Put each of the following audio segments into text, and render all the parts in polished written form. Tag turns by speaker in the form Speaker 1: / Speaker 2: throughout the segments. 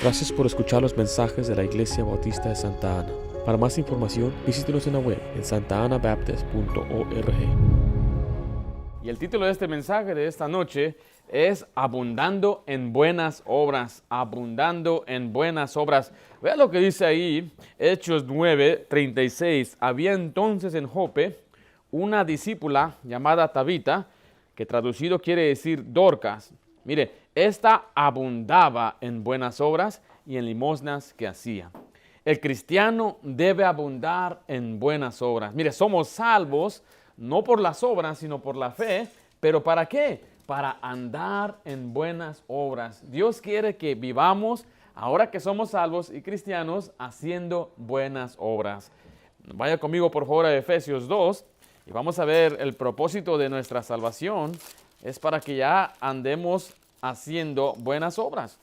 Speaker 1: Gracias por escuchar los mensajes de la Iglesia Bautista de Santa Ana. Para más información, visítenos en la web en santaanabaptist.org.
Speaker 2: Y el título de este mensaje de esta noche es Abundando en buenas obras. Abundando en buenas obras. Vea lo que dice ahí, Hechos 9:36. Había entonces en Jope una discípula llamada Tabita, que traducido quiere decir Dorcas. Mire, esta abundaba en buenas obras y en limosnas que hacía. El cristiano debe abundar en buenas obras. Mire, somos salvos no por las obras, sino por la fe. ¿Pero para qué? Para andar en buenas obras. Dios quiere que vivamos, ahora que somos salvos y cristianos, haciendo buenas obras. Vaya conmigo por favor a Efesios 2 y vamos a ver el propósito de nuestra salvación. Es para que ya andemos haciendo buenas obras.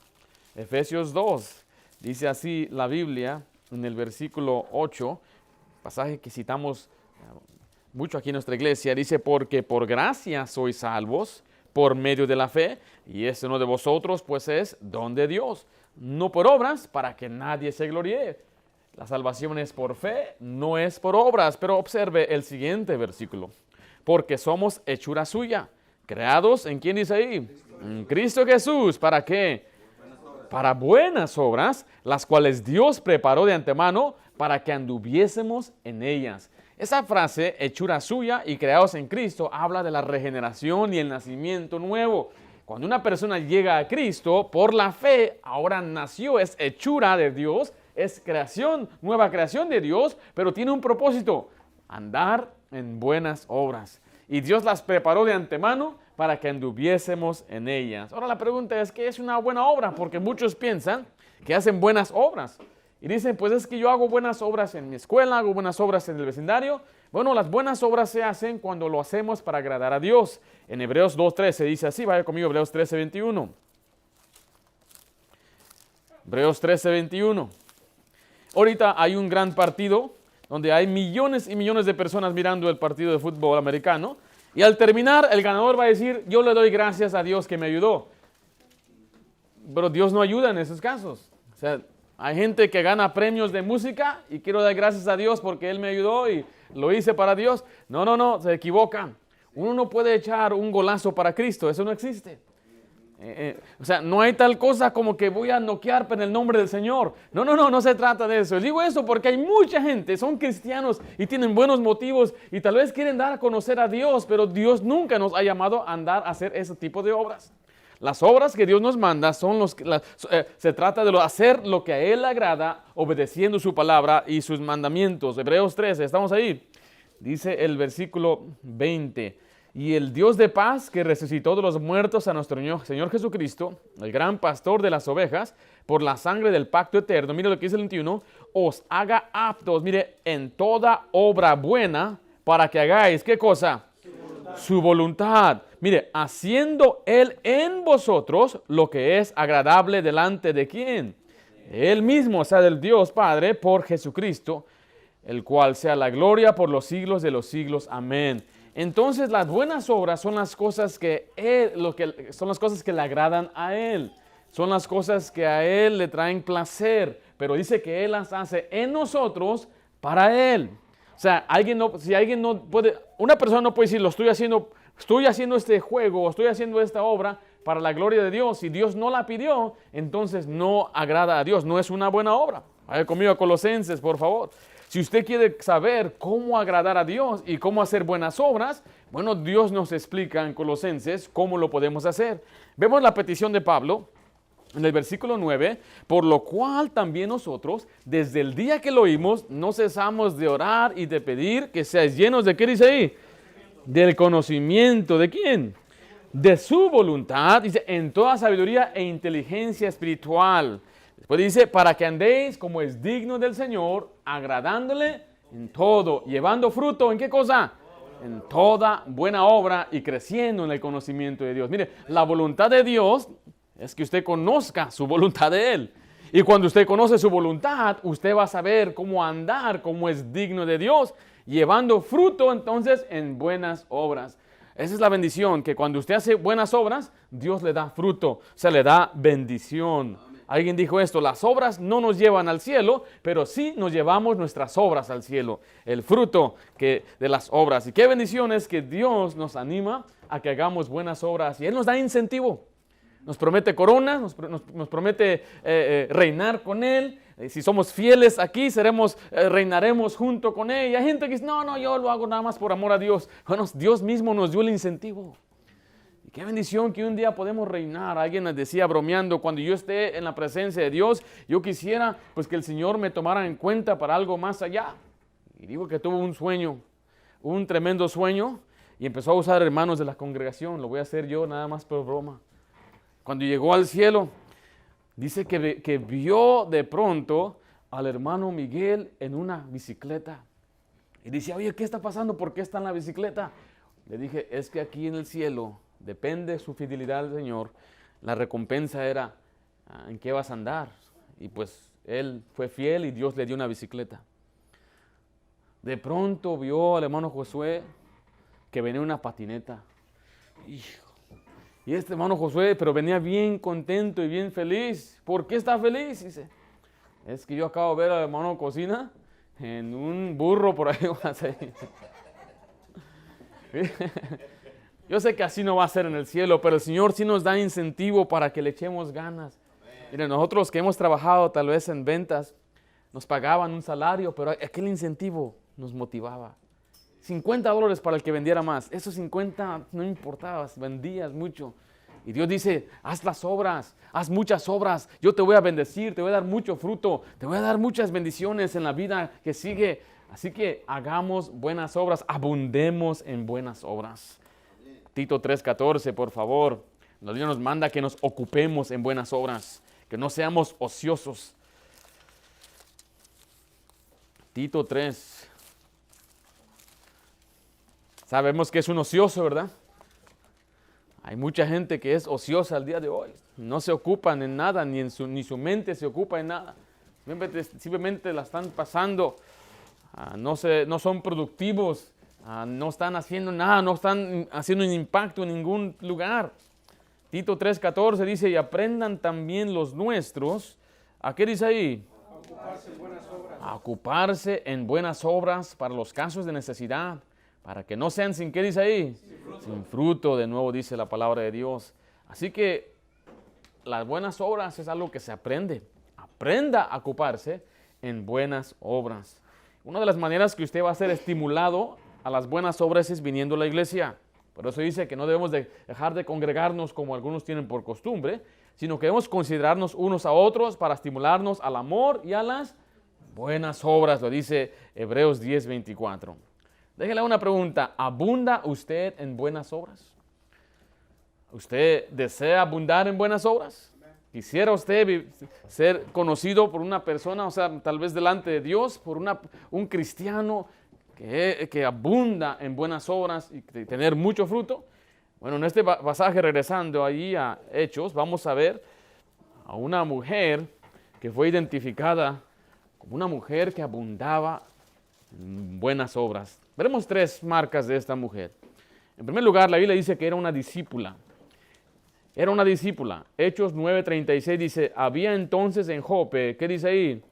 Speaker 2: Efesios 2, dice así la Biblia en el versículo 8, pasaje que citamos mucho aquí en nuestra iglesia, dice: porque por gracia sois salvos por medio de la fe, y esto no de vosotros, pues es don de Dios, no por obras, para que nadie se gloríe. La salvación es por fe, no es por obras. Pero observe el siguiente versículo: porque somos hechura suya, creados en ¿quién dice ahí? En Cristo Jesús. ¿Para qué? Para buenas obras, las cuales Dios preparó de antemano para que anduviésemos en ellas. Esa frase, hechura suya y creados en Cristo, habla de la regeneración y el nacimiento nuevo. Cuando una persona llega a Cristo por la fe, ahora nació, es hechura de Dios, es creación, nueva creación de Dios, pero tiene un propósito: andar en buenas obras. Y Dios las preparó de antemano para que anduviésemos en ellas. Ahora la pregunta es, ¿qué es una buena obra? Porque muchos piensan que hacen buenas obras. Y dicen, pues es que yo hago buenas obras en mi escuela, hago buenas obras en el vecindario. Bueno, las buenas obras se hacen cuando lo hacemos para agradar a Dios. En Hebreos 2:13 dice así, vaya conmigo, Hebreos 13:21. Hebreos 13:21. Ahorita hay un gran partido donde hay millones y millones de personas mirando el partido de fútbol americano. Y al terminar, el ganador va a decir, yo le doy gracias a Dios que me ayudó. Pero Dios no ayuda en esos casos. O sea, hay gente que gana premios de música y quiero dar gracias a Dios porque Él me ayudó y lo hice para Dios. No, se equivocan. Uno no puede echar un golazo para Cristo, eso no existe. O sea, no hay tal cosa como que voy a noquear en el nombre del Señor. No se trata de eso. Digo eso porque hay mucha gente, son cristianos y tienen buenos motivos y tal vez quieren dar a conocer a Dios, pero Dios nunca nos ha llamado a andar a hacer ese tipo de obras. Las obras que Dios nos manda son se trata de hacer lo que a Él le agrada, obedeciendo su palabra y sus mandamientos. Hebreos 13, estamos ahí. Dice el versículo 20. Y el Dios de paz, que resucitó de los muertos a nuestro Señor Jesucristo, el gran pastor de las ovejas, por la sangre del pacto eterno, mire lo que dice el 21, os haga aptos, mire, en toda obra buena, para que hagáis, ¿qué cosa? Su voluntad. Mire, haciendo Él en vosotros lo que es agradable delante de ¿quién? Él mismo, o sea, del Dios Padre, por Jesucristo, el cual sea la gloria por los siglos de los siglos. Amén. Entonces las buenas obras son las cosas que son las cosas que le agradan a Él. Son las cosas que a Él le traen placer. Pero dice que Él las hace en nosotros para Él. O sea, una persona no puede decir, estoy haciendo este juego, estoy haciendo esta obra para la gloria de Dios. Si Dios no la pidió, entonces no agrada a Dios, no es una buena obra. Vaya conmigo a Colosenses, por favor. Si usted quiere saber cómo agradar a Dios y cómo hacer buenas obras, bueno, Dios nos explica en Colosenses cómo lo podemos hacer. Vemos la petición de Pablo en el versículo 9, por lo cual también nosotros, desde el día que lo oímos, no cesamos de orar y de pedir que seáis llenos de, ¿qué dice ahí? Del conocimiento, ¿de quién? De su voluntad, dice, en toda sabiduría e inteligencia espiritual. Después dice, para que andéis como es digno del Señor, agradándole en todo, llevando fruto, ¿en qué cosa? En toda buena obra y creciendo en el conocimiento de Dios. Mire, la voluntad de Dios es que usted conozca su voluntad de Él. Y cuando usted conoce su voluntad, usted va a saber cómo andar, cómo es digno de Dios, llevando fruto entonces en buenas obras. Esa es la bendición, que cuando usted hace buenas obras, Dios le da fruto, o sea, le da bendición. Alguien dijo esto: las obras no nos llevan al cielo, pero sí nos llevamos nuestras obras al cielo. El fruto de las obras. Y qué bendición es que Dios nos anima a que hagamos buenas obras. Y Él nos da incentivo. Nos promete corona, nos promete reinar con Él. Si somos fieles aquí, reinaremos junto con Él. Y hay gente que dice: no, yo lo hago nada más por amor a Dios. Bueno, Dios mismo nos dio el incentivo. Y qué bendición que un día podemos reinar. Alguien nos decía bromeando: cuando yo esté en la presencia de Dios, yo quisiera pues que el Señor me tomara en cuenta para algo más allá. Y digo que tuvo un sueño, un tremendo sueño, y empezó a usar hermanos de la congregación. Lo voy a hacer yo nada más por broma. Cuando llegó al cielo, dice que vio de pronto al hermano Miguel en una bicicleta. Y dice: oye, ¿qué está pasando? ¿Por qué está en la bicicleta? Le dije: es que aquí en el cielo, depende de su fidelidad al Señor, la recompensa era en qué vas a andar. Y pues él fue fiel y Dios le dio una bicicleta. De pronto vio al hermano Josué que venía en una patineta. Y este hermano Josué, pero venía bien contento y bien feliz. ¿Por qué está feliz? Dice: es que yo acabo de ver al hermano Cocina en un burro por ahí. Yo sé que así no va a ser en el cielo, pero el Señor sí nos da incentivo para que le echemos ganas. Miren, nosotros que hemos trabajado tal vez en ventas, nos pagaban un salario, pero aquel incentivo nos motivaba. $50 para el que vendiera más. Esos 50 no importaba, vendías mucho. Y Dios dice: haz las obras, haz muchas obras. Yo te voy a bendecir, te voy a dar mucho fruto, te voy a dar muchas bendiciones en la vida que sigue. Así que hagamos buenas obras, abundemos en buenas obras. Tito 3:14, por favor. La Biblia nos manda que nos ocupemos en buenas obras, que no seamos ociosos. Tito 3. Sabemos que es un ocioso, ¿verdad? Hay mucha gente que es ociosa al día de hoy. No se ocupan en nada, ni su mente se ocupa en nada. Simplemente la están pasando. No son productivos. No están haciendo nada, no están haciendo un impacto en ningún lugar. Tito 3:14 dice: y aprendan también los nuestros. ¿A qué dice ahí?
Speaker 3: A ocuparse en buenas obras.
Speaker 2: A ocuparse en buenas obras para los casos de necesidad. Para que no sean sin, ¿qué dice ahí? Sin fruto, de nuevo dice la palabra de Dios. Así que las buenas obras es algo que se aprende. Aprenda a ocuparse en buenas obras. Una de las maneras que usted va a ser estimulado a las buenas obras es viniendo a la iglesia. Por eso dice que no debemos dejar de congregarnos como algunos tienen por costumbre, sino que debemos considerarnos unos a otros para estimularnos al amor y a las buenas obras. Lo dice Hebreos 10:24. Déjele una pregunta: ¿abunda usted en buenas obras? ¿Usted desea abundar en buenas obras? ¿Quisiera usted ser conocido por una persona, o sea, tal vez delante de Dios, por un cristiano que abunda en buenas obras y tener mucho fruto? Bueno, en este pasaje, regresando ahí a Hechos, vamos a ver a una mujer que fue identificada como una mujer que abundaba en buenas obras. Veremos 3 marcas de esta mujer. En primer lugar, la Biblia dice que era una discípula. Era una discípula. Hechos 9:36 dice: había entonces en Jope, ¿qué dice ahí?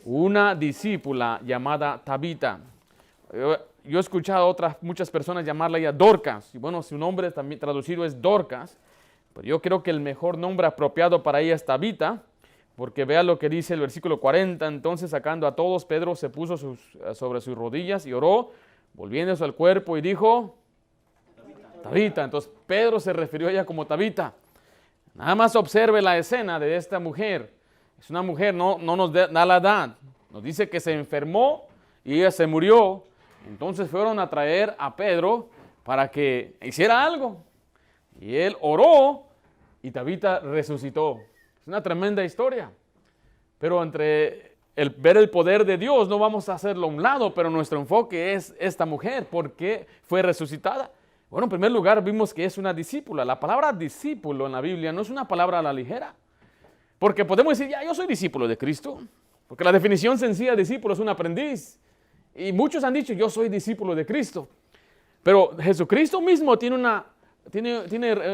Speaker 2: Una discípula llamada Tabita. Yo he escuchado muchas personas llamarla ya Dorcas. Y bueno, su nombre también traducido es Dorcas. Pero yo creo que el mejor nombre apropiado para ella es Tabita. Porque vea lo que dice el versículo 40. Entonces, sacando a todos, Pedro se puso sobre sus rodillas y oró, volviéndose al cuerpo y dijo: Tabita. Entonces, Pedro se refirió a ella como Tabita. Nada más observe la escena de esta mujer. Es una mujer, no nos da la edad. Nos dice que se enfermó y ella se murió. Entonces fueron a traer a Pedro para que hiciera algo. Y él oró y Tabita resucitó. Es una tremenda historia. Pero entre ver el poder de Dios no vamos a hacerlo a un lado, pero nuestro enfoque es esta mujer. ¿Por qué fue resucitada? Bueno, en primer lugar vimos que es una discípula. La palabra discípulo en la Biblia no es una palabra a la ligera. Porque podemos decir: ya, yo soy discípulo de Cristo. Porque la definición sencilla de discípulo es un aprendiz. Y muchos han dicho: yo soy discípulo de Cristo. Pero Jesucristo mismo tiene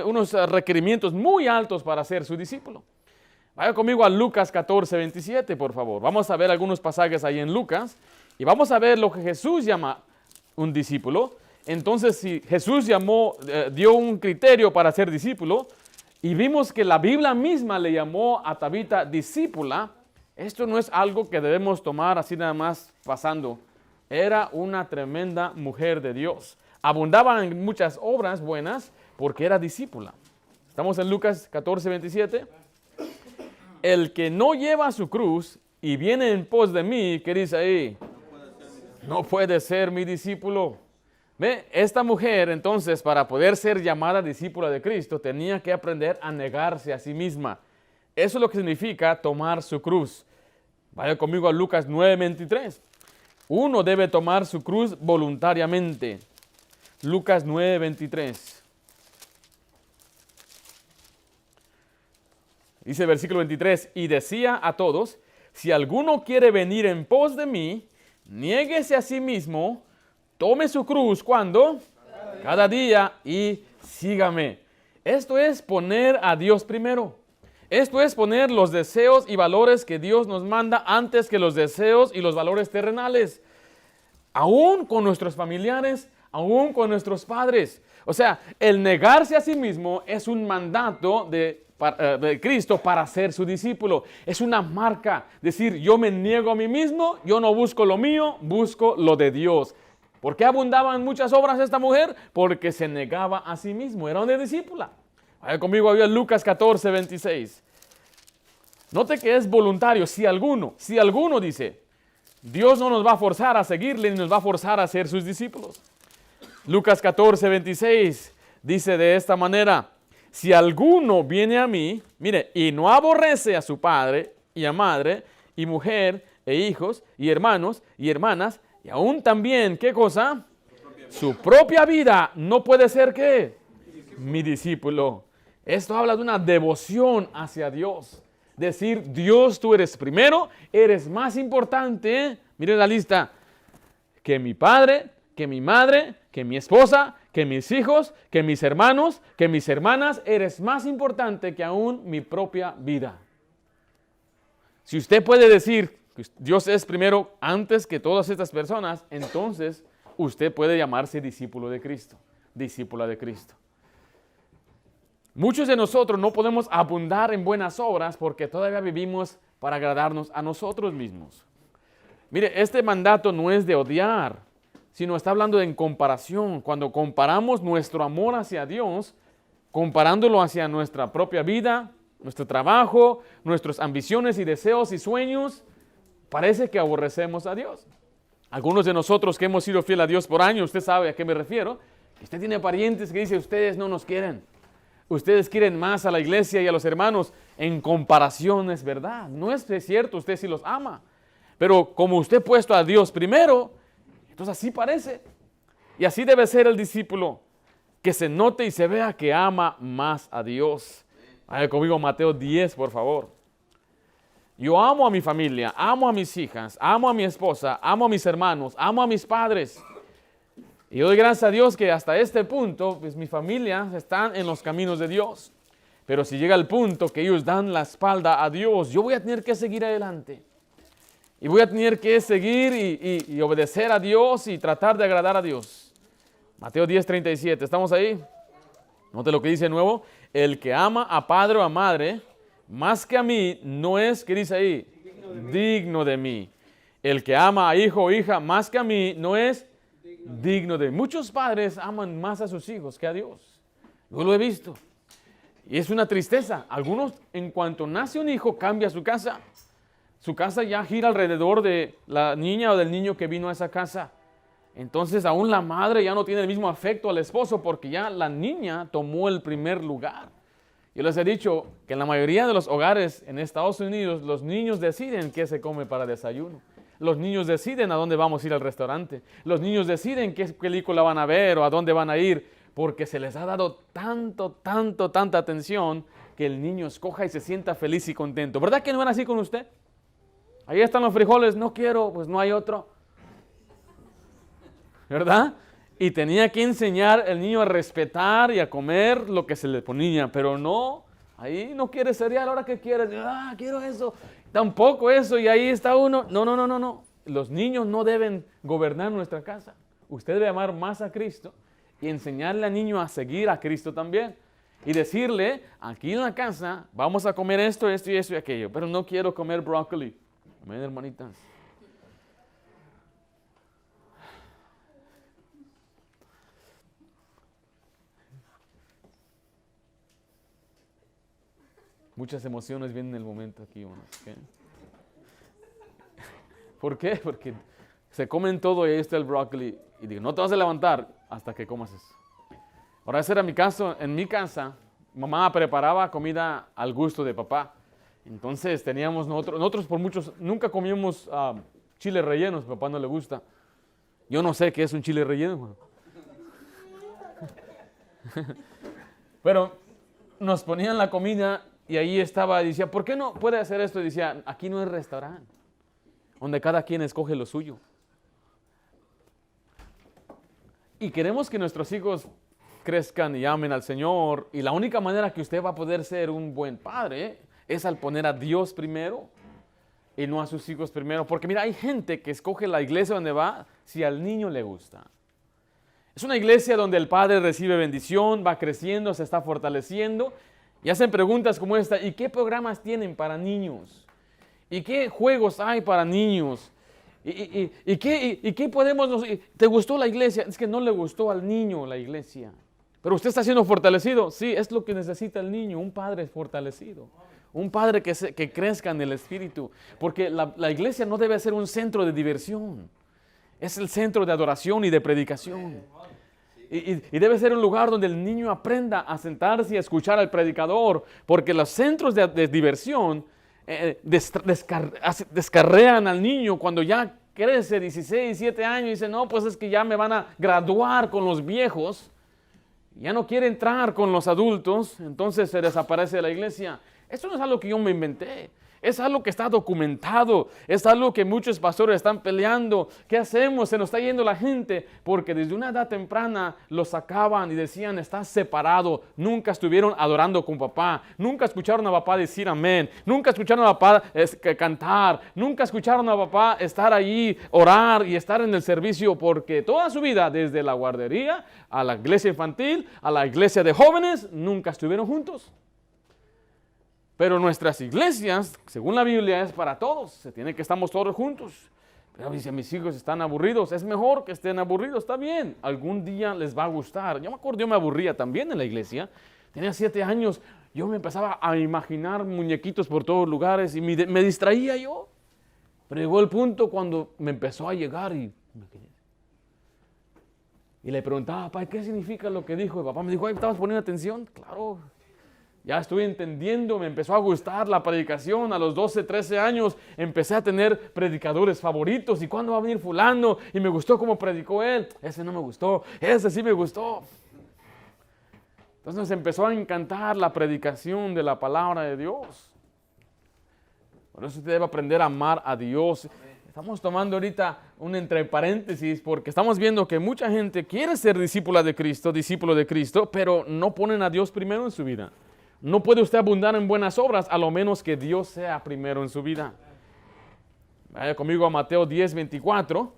Speaker 2: unos requerimientos muy altos para ser su discípulo. Vaya conmigo a Lucas 14, 27, por favor. Vamos a ver algunos pasajes ahí en Lucas y vamos a ver lo que Jesús llama un discípulo. Entonces, si Jesús dio un criterio para ser discípulo y vimos que la Biblia misma le llamó a Tabita discípula, esto no es algo que debemos tomar así nada más pasando. Era una tremenda mujer de Dios. Abundaba en muchas obras buenas porque era discípula. Estamos en Lucas 14, 27. El que no lleva su cruz y viene en pos de mí, ¿qué dice ahí? No puede ser mi discípulo. ¿Ve? Esta mujer, entonces, para poder ser llamada discípula de Cristo, tenía que aprender a negarse a sí misma. Eso es lo que significa tomar su cruz. Vaya conmigo a Lucas 9, 23. Uno debe tomar su cruz voluntariamente. Lucas 9, 23. Dice el versículo 23, y decía a todos, si alguno quiere venir en pos de mí, niéguese a sí mismo, tome su cruz, ¿cuándo? Cada día y sígame. Esto es poner a Dios primero. Esto es poner los deseos y valores que Dios nos manda antes que los deseos y los valores terrenales. Aún con nuestros familiares, aún con nuestros padres. O sea, el negarse a sí mismo es un mandato de Cristo para ser su discípulo. Es una marca. Decir, yo me niego a mí mismo, yo no busco lo mío, busco lo de Dios. ¿Por qué abundaban muchas obras esta mujer? Porque se negaba a sí mismo. Era una discípula. Vaya conmigo a Lucas 14, 26. Note que es voluntario. Si alguno dice, Dios no nos va a forzar a seguirle ni nos va a forzar a ser sus discípulos. Lucas 14, 26 dice de esta manera, si alguno viene a mí, mire, y no aborrece a su padre y a madre y mujer e hijos y hermanos y hermanas, y aún también, ¿qué cosa? Su propia vida, no puede ser ¿qué? Mi discípulo. Esto habla de una devoción hacia Dios. Decir, Dios, tú eres primero, eres más importante, miren la lista, que mi padre, que mi madre, que mi esposa, que mis hijos, que mis hermanos, que mis hermanas, eres más importante que aún mi propia vida. Si usted puede decir que Dios es primero antes que todas estas personas, entonces usted puede llamarse discípulo de Cristo, discípula de Cristo. Muchos de nosotros no podemos abundar en buenas obras porque todavía vivimos para agradarnos a nosotros mismos. Mire, este mandato no es de odiar, sino está hablando de en comparación. Cuando comparamos nuestro amor hacia Dios, comparándolo hacia nuestra propia vida, nuestro trabajo, nuestras ambiciones y deseos y sueños, parece que aborrecemos a Dios. Algunos de nosotros que hemos sido fieles a Dios por años, usted sabe a qué me refiero. Usted tiene parientes que dicen, ustedes no nos quieren. Ustedes quieren más a la iglesia y a los hermanos. En comparación es verdad. No es cierto, usted sí los ama. Pero como usted ha puesto a Dios primero, entonces así parece. Y así debe ser el discípulo. Que se note y se vea que ama más a Dios. Vaya conmigo Mateo 10, por favor. Yo amo a mi familia, amo a mis hijas, amo a mi esposa, amo a mis hermanos, amo a mis padres. Y yo doy gracias a Dios que hasta este punto, pues mi familia está en los caminos de Dios. Pero si llega el punto que ellos dan la espalda a Dios, yo voy a tener que seguir adelante. Y voy a tener que seguir y obedecer a Dios y tratar de agradar a Dios. Mateo 10, 37, ¿estamos ahí? Note lo que dice de nuevo. El que ama a padre o a madre, más que a mí, no es, ¿qué dice ahí? Digno de mí. El que ama a hijo o hija, más que a mí, no es digno de mí. Muchos padres aman más a sus hijos que a Dios. Yo lo he visto. Y es una tristeza. Algunos, en cuanto nace un hijo, cambia su casa. Su casa ya gira alrededor de la niña o del niño que vino a esa casa. Entonces aún la madre ya no tiene el mismo afecto al esposo porque ya la niña tomó el primer lugar. Yo les he dicho que en la mayoría de los hogares en Estados Unidos los niños deciden qué se come para desayuno. Los niños deciden a dónde vamos a ir al restaurante. Los niños deciden qué película van a ver o a dónde van a ir porque se les ha dado tanta atención que el niño escoja y se sienta feliz y contento. ¿Verdad que no van así con usted? Ahí están los frijoles, no quiero, pues no hay otro. ¿Verdad? Y tenía que enseñar al niño a respetar y a comer lo que se le ponía, pero no Ahí no quiere cereal, ahora que quieres, quiero eso, tampoco eso, y ahí está uno. No. Los niños no deben gobernar nuestra casa. Usted debe amar más a Cristo y enseñarle al niño a seguir a Cristo también. Y decirle, aquí en la casa vamos a comer esto y aquello, pero no quiero comer brócoli. Amén, hermanitas. Muchas emociones vienen en el momento aquí, hermanos. ¿Okay? ¿Por qué? Porque se comen todo y ahí está el brócoli. Y digo, no te vas a levantar hasta que comas eso. Ahora, ese era mi caso. En mi casa, mamá preparaba comida al gusto de papá. Entonces teníamos nosotros por muchos, nunca comíamos chiles rellenos, a papá no le gusta. Yo no sé qué es un chile relleno. Pero nos ponían la comida y ahí estaba, decía, ¿por qué no puede hacer esto? Y decía, aquí no es restaurante, donde cada quien escoge lo suyo. Y queremos que nuestros hijos crezcan y amen al Señor. Y la única manera que usted va a poder ser un buen padre es al poner a Dios primero y no a sus hijos primero. Porque mira, hay gente que escoge la iglesia donde va si al niño le gusta. Es una iglesia donde el padre recibe bendición, va creciendo, se está fortaleciendo. Y hacen preguntas como esta, ¿y qué programas tienen para niños? ¿Y qué juegos hay para niños? ¿Y qué podemos? ¿Te gustó la iglesia? Es que no le gustó al niño la iglesia. Pero usted está siendo fortalecido. Sí, es lo que necesita el niño, un padre fortalecido. Un padre que crezca en el espíritu. Porque la iglesia no debe ser un centro de diversión. Es el centro de adoración y de predicación. Y debe ser un lugar donde el niño aprenda a sentarse y a escuchar al predicador. Porque los centros de diversión descarrean al niño cuando ya crece 16, 17 años y dice, no, pues es que ya me van a graduar con los viejos. Ya no quiere entrar con los adultos, entonces se desaparece de la iglesia. Esto no es algo que yo me inventé. Es algo que está documentado, es algo que muchos pastores están peleando. ¿Qué hacemos? Se nos está yendo la gente porque desde una edad temprana los sacaban y decían, estás separado. Nunca estuvieron adorando con papá, nunca escucharon a papá decir amén, nunca escucharon a papá cantar, nunca escucharon a papá estar allí, orar y estar en el servicio, porque toda su vida, desde la guardería a la iglesia infantil, a la iglesia de jóvenes, nunca estuvieron juntos. Pero nuestras iglesias, según la Biblia, es para todos. Se tiene que estamos todos juntos. Pero dice, mis hijos están aburridos. Es mejor que estén aburridos. Está bien. Algún día les va a gustar. Yo me acuerdo, yo me aburría también en la iglesia. Tenía 7 años. Yo me empezaba a imaginar muñequitos por todos lugares y me distraía yo. Pero llegó el punto cuando me empezó a llegar y le preguntaba, papá, ¿qué significa lo que dijo? Y papá me dijo, ¿estabas poniendo atención? Claro. Ya estoy entendiendo, me empezó a gustar la predicación. A los 12, 13 años empecé a tener predicadores favoritos. ¿Y cuándo va a venir fulano? Y me gustó cómo predicó él. Ese no me gustó, ese sí me gustó. Entonces nos empezó a encantar la predicación de la palabra de Dios. Por eso usted debe aprender a amar a Dios. Estamos tomando ahorita un entre paréntesis porque estamos viendo que mucha gente quiere ser discípula de Cristo, discípulo de Cristo, pero no ponen a Dios primero en su vida. No puede usted abundar en buenas obras a lo menos que Dios sea primero en su vida. Vaya conmigo a Mateo 10, 24.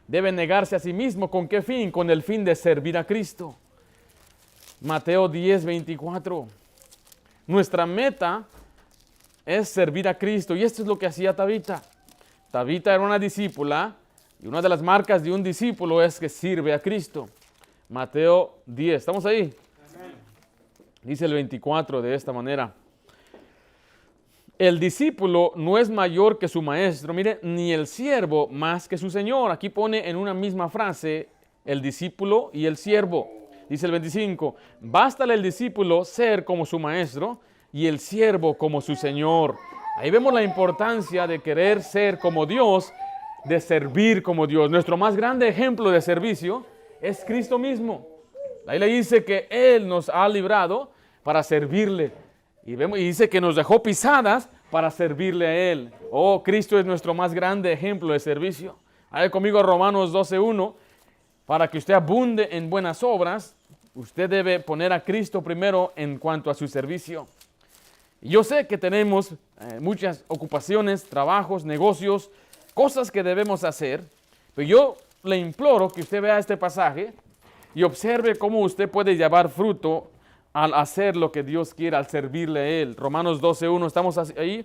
Speaker 2: Debe negarse a sí mismo. ¿Con qué fin? Con el fin de servir a Cristo. Mateo 10, 24. Nuestra meta es servir a Cristo. Y esto es lo que hacía Tabita. Tabita era una discípula. Y una de las marcas de un discípulo es que sirve a Cristo. Mateo 10. ¿Estamos ahí? Dice el 24 de esta manera. El discípulo no es mayor que su maestro, mire, ni el siervo más que su señor. Aquí pone en una misma frase el discípulo y el siervo. Dice el 25, bástale el discípulo ser como su maestro y el siervo como su señor. Ahí vemos la importancia de querer ser como Dios, de servir como Dios. Nuestro más grande ejemplo de servicio es Cristo mismo. Ahí le dice que Él nos ha librado para servirle. Y dice que nos dejó pisadas para servirle a Él. Oh, Cristo es nuestro más grande ejemplo de servicio. Ahí conmigo a Romanos 12:1. Para que usted abunde en buenas obras, usted debe poner a Cristo primero en cuanto a su servicio. Y yo sé que tenemos muchas ocupaciones, trabajos, negocios, cosas que debemos hacer, pero yo le imploro que usted vea este pasaje y observe cómo usted puede llevar fruto al hacer lo que Dios quiere, al servirle a Él. Romanos 12:1, ¿estamos ahí?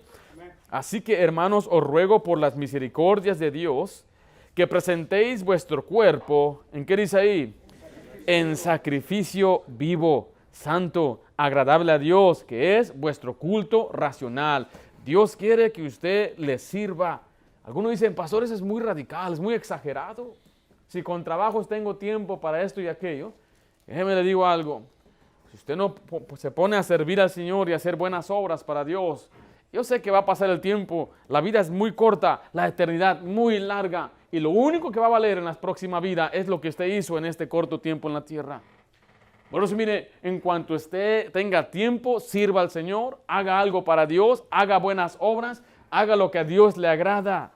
Speaker 2: Así que, hermanos, os ruego por las misericordias de Dios que presentéis vuestro cuerpo, ¿en qué dice ahí? En sacrificio vivo, santo, agradable a Dios, que es vuestro culto racional. Dios quiere que usted le sirva. Algunos dicen, pastor, eso es muy radical, es muy exagerado. Si con trabajos tengo tiempo para esto y aquello, déjeme le digo algo. Si usted no se pone a servir al Señor y a hacer buenas obras para Dios, yo sé que va a pasar el tiempo, la vida es muy corta, la eternidad muy larga, y lo único que va a valer en la próxima vida es lo que usted hizo en este corto tiempo en la tierra. Por eso, mire, en cuanto usted tenga tiempo, sirva al Señor, haga algo para Dios, haga buenas obras, haga lo que a Dios le agrada.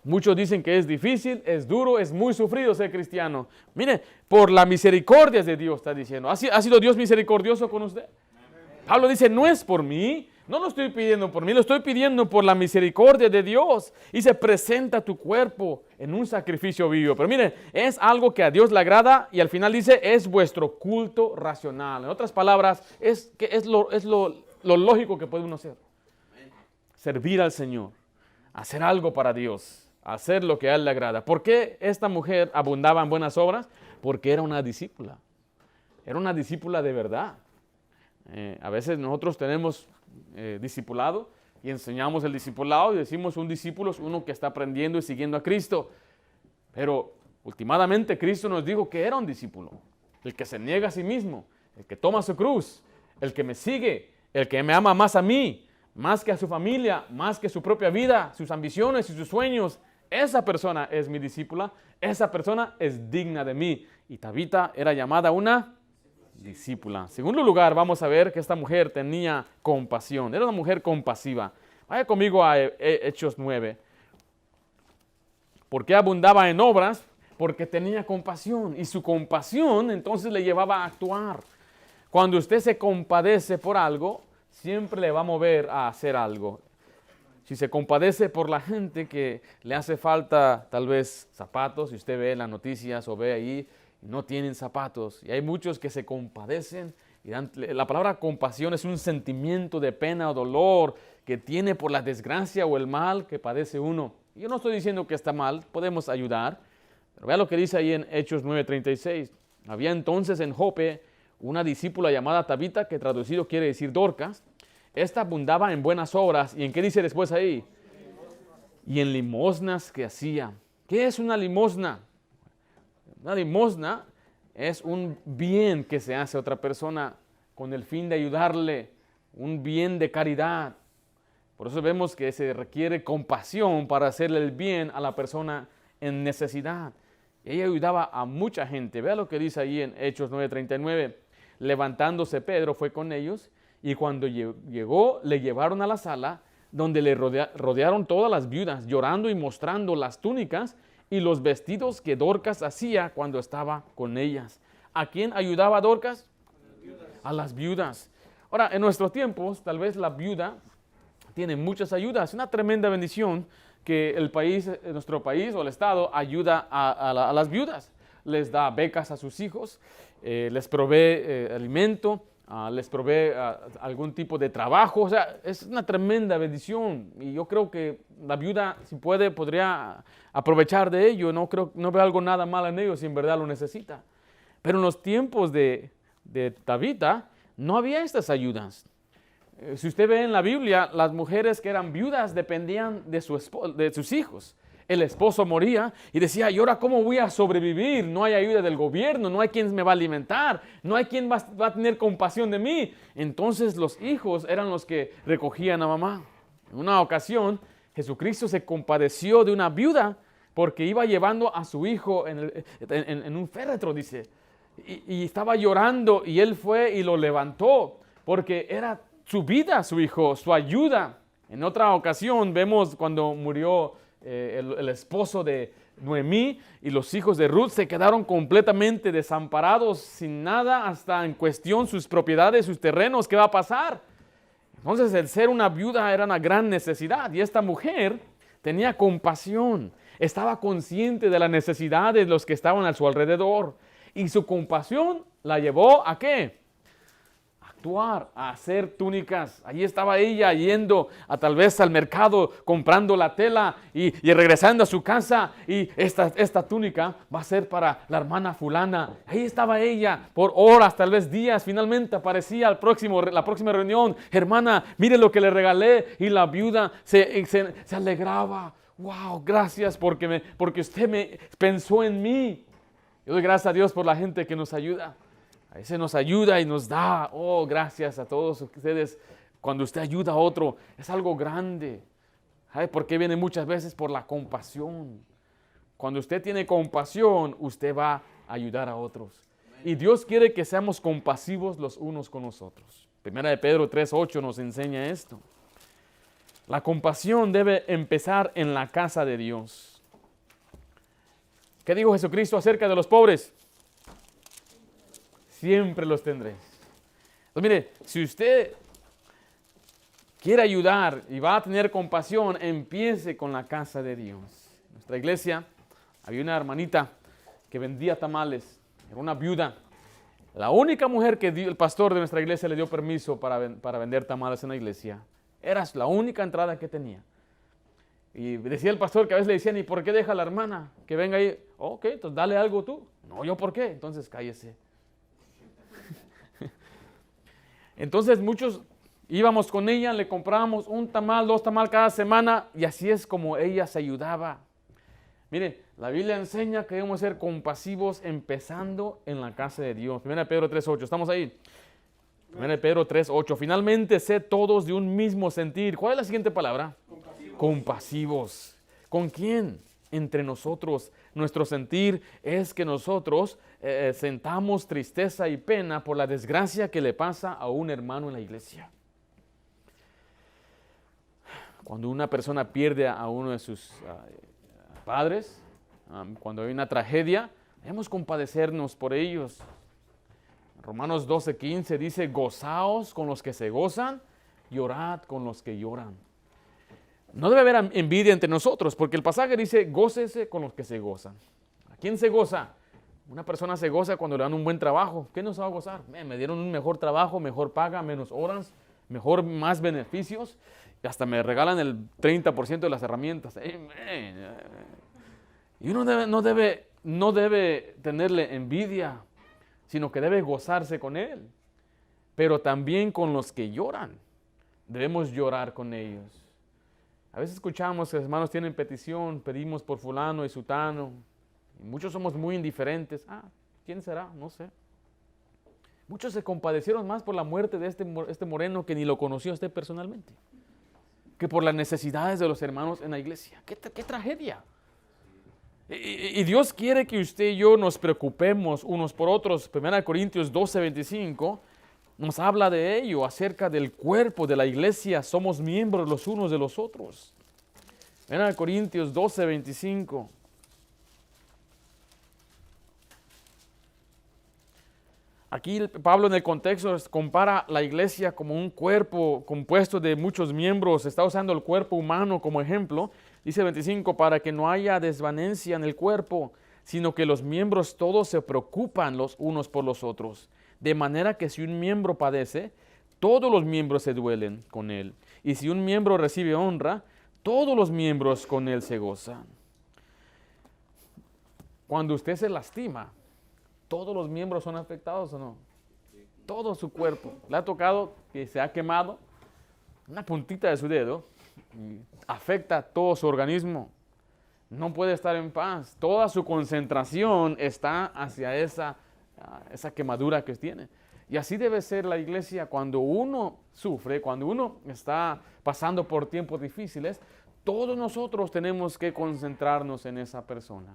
Speaker 2: Muchos dicen que es difícil, es duro, es muy sufrido ser cristiano. Mire, por la misericordia de Dios está diciendo. ¿Ha sido Dios misericordioso con usted? Pablo dice, no es por mí, no lo estoy pidiendo por mí, lo estoy pidiendo por la misericordia de Dios. Y se presenta tu cuerpo en un sacrificio vivo. Pero mire, es algo que a Dios le agrada y al final dice, es vuestro culto racional. En otras palabras, es lo lógico que puede uno hacer. Servir al Señor, hacer algo para Dios, hacer lo que a Él le agrada. ¿Por qué esta mujer abundaba en buenas obras? Porque era una discípula de verdad. A veces nosotros tenemos discipulado y enseñamos el discipulado y decimos un discípulo es uno que está aprendiendo y siguiendo a Cristo. Pero últimamente Cristo nos dijo que era un discípulo, el que se niega a sí mismo, el que toma su cruz, el que me sigue, el que me ama más a mí, más que a su familia, más que su propia vida, sus ambiciones y sus sueños. Esa persona es mi discípula, esa persona es digna de mí. Y Tabita era llamada una discípula. En segundo lugar, vamos a ver que esta mujer tenía compasión. Era una mujer compasiva. Vaya conmigo a Hechos 9. ¿Por qué abundaba en obras? Porque tenía compasión. Y su compasión entonces le llevaba a actuar. Cuando usted se compadece por algo, siempre le va a mover a hacer algo. Si se compadece por la gente que le hace falta tal vez zapatos, si usted ve las noticias o ve ahí, no tienen zapatos. Y hay muchos que se compadecen. Y la palabra compasión es un sentimiento de pena o dolor que tiene por la desgracia o el mal que padece uno. Y yo no estoy diciendo que está mal, podemos ayudar. Pero vea lo que dice ahí en Hechos 9:36. Había entonces en Jope una discípula llamada Tabita, que traducido quiere decir Dorcas. Esta abundaba en buenas obras. ¿Y en qué dice después ahí? Y en limosnas que hacía. ¿Qué es una limosna? Una limosna es un bien que se hace a otra persona con el fin de ayudarle, un bien de caridad. Por eso vemos que se requiere compasión para hacerle el bien a la persona en necesidad. Ella ayudaba a mucha gente. Vea lo que dice ahí en Hechos 9:39. Levantándose Pedro fue con ellos y cuando llegó le llevaron a la sala donde le rodearon todas las viudas, llorando y mostrando las túnicas y los vestidos que Dorcas hacía cuando estaba con ellas. ¿A quién ayudaba Dorcas? A las viudas. Ahora, en nuestros tiempos, tal vez la viuda tiene muchas ayudas. Es una tremenda bendición que el país, nuestro país o el Estado ayuda a las viudas. Les da becas a sus hijos, les provee alimento, les provee algún tipo de trabajo. O sea, es una tremenda bendición. Y yo creo que la viuda, si puede, podría aprovechar de ello. No veo algo nada malo en ello si en verdad lo necesita. Pero en los tiempos de Tabita no había estas ayudas. Si usted ve en la Biblia, las mujeres que eran viudas dependían de sus hijos. El esposo moría y decía, ¿y ahora cómo voy a sobrevivir? No hay ayuda del gobierno, no hay quien me va a alimentar, no hay quien va a tener compasión de mí. Entonces los hijos eran los que recogían a mamá. En una ocasión, Jesucristo se compadeció de una viuda porque iba llevando a su hijo en un féretro, dice. Y estaba llorando y él fue y lo levantó porque era su vida, su hijo, su ayuda. En otra ocasión vemos cuando murió el esposo de Noemí y los hijos de Ruth se quedaron completamente desamparados, sin nada, hasta en cuestión sus propiedades, sus terrenos. ¿Qué va a pasar? Entonces el ser una viuda era una gran necesidad y esta mujer tenía compasión, estaba consciente de la necesidad de los que estaban a su alrededor y su compasión la llevó ¿a qué? A hacer túnicas. Allí estaba ella yendo a tal vez al mercado, comprando la tela y regresando a su casa, y esta túnica va a ser para la hermana fulana. Ahí estaba ella por horas, tal vez días. Finalmente aparecía la próxima reunión. Hermana, mire lo que le regalé, y la viuda se alegraba. Wow, gracias porque usted me pensó en mí. Yo doy gracias a Dios por la gente que nos ayuda. A veces nos ayuda y nos da. Oh, gracias a todos ustedes. Cuando usted ayuda a otro, es algo grande. ¿Sabe por qué viene muchas veces? Por la compasión. Cuando usted tiene compasión, usted va a ayudar a otros. Y Dios quiere que seamos compasivos los unos con los otros. Primera de Pedro 3:8 nos enseña esto. La compasión debe empezar en la casa de Dios. ¿Qué dijo Jesucristo acerca de los pobres? Siempre los tendréis. Entonces, mire, si usted quiere ayudar y va a tener compasión, empiece con la casa de Dios. En nuestra iglesia había una hermanita que vendía tamales, era una viuda. La única mujer que el pastor de nuestra iglesia le dio permiso para vender tamales en la iglesia. Era la única entrada que tenía. Y decía el pastor que a veces le decían, ¿y por qué deja a la hermana que venga ahí? Ok, entonces dale algo tú. No, ¿yo por qué? Entonces cállese. Entonces muchos íbamos con ella, le comprábamos un tamal, 2 tamales cada semana, y así es como ella se ayudaba. Mire, la Biblia enseña que debemos ser compasivos empezando en la casa de Dios. 1 Pedro 3:8, ¿estamos ahí? 1 Pedro 3:8, finalmente sé todos de un mismo sentir. ¿Cuál es la siguiente palabra? Compasivos. ¿Con quién? Entre nosotros. Nuestro sentir es que nosotros sentamos tristeza y pena por la desgracia que le pasa a un hermano en la iglesia. Cuando una persona pierde a uno de sus padres, cuando hay una tragedia, debemos compadecernos por ellos. Romanos 12:15 dice, gozaos con los que se gozan, llorad con los que lloran. No debe haber envidia entre nosotros, porque el pasaje dice, gócese con los que se gozan. ¿A quién se goza? Una persona se goza cuando le dan un buen trabajo. ¿Qué nos va a gozar? Me dieron un mejor trabajo, mejor paga, menos horas, más beneficios, y hasta me regalan el 30% de las herramientas. Y uno no debe tenerle envidia, sino que debe gozarse con él. Pero también con los que lloran, debemos llorar con ellos. A veces escuchamos que los hermanos tienen petición, pedimos por fulano y sutano. Y muchos somos muy indiferentes. ¿Quién será? No sé. Muchos se compadecieron más por la muerte de este moreno que ni lo conoció usted personalmente, que por las necesidades de los hermanos en la iglesia. ¡Qué tragedia! Y Dios quiere que usted y yo nos preocupemos unos por otros. 1 Corintios 12:25 nos habla de ello, acerca del cuerpo de la iglesia. Somos miembros los unos de los otros. 1 Corintios 12:25. Aquí Pablo en el contexto compara la iglesia como un cuerpo compuesto de muchos miembros. Está usando el cuerpo humano como ejemplo. Dice 25, para que no haya desvanencia en el cuerpo, sino que los miembros todos se preocupan los unos por los otros. De manera que si un miembro padece, todos los miembros se duelen con él. Y si un miembro recibe honra, todos los miembros con él se gozan. Cuando usted se lastima, ¿todos los miembros son afectados o no? Todo su cuerpo. ¿Le ha tocado que se ha quemado? Una puntita de su dedo afecta todo su organismo. No puede estar en paz. Toda su concentración está hacia esa quemadura que tiene. Y así debe ser la iglesia cuando uno sufre, cuando uno está pasando por tiempos difíciles. Todos nosotros tenemos que concentrarnos en esa persona.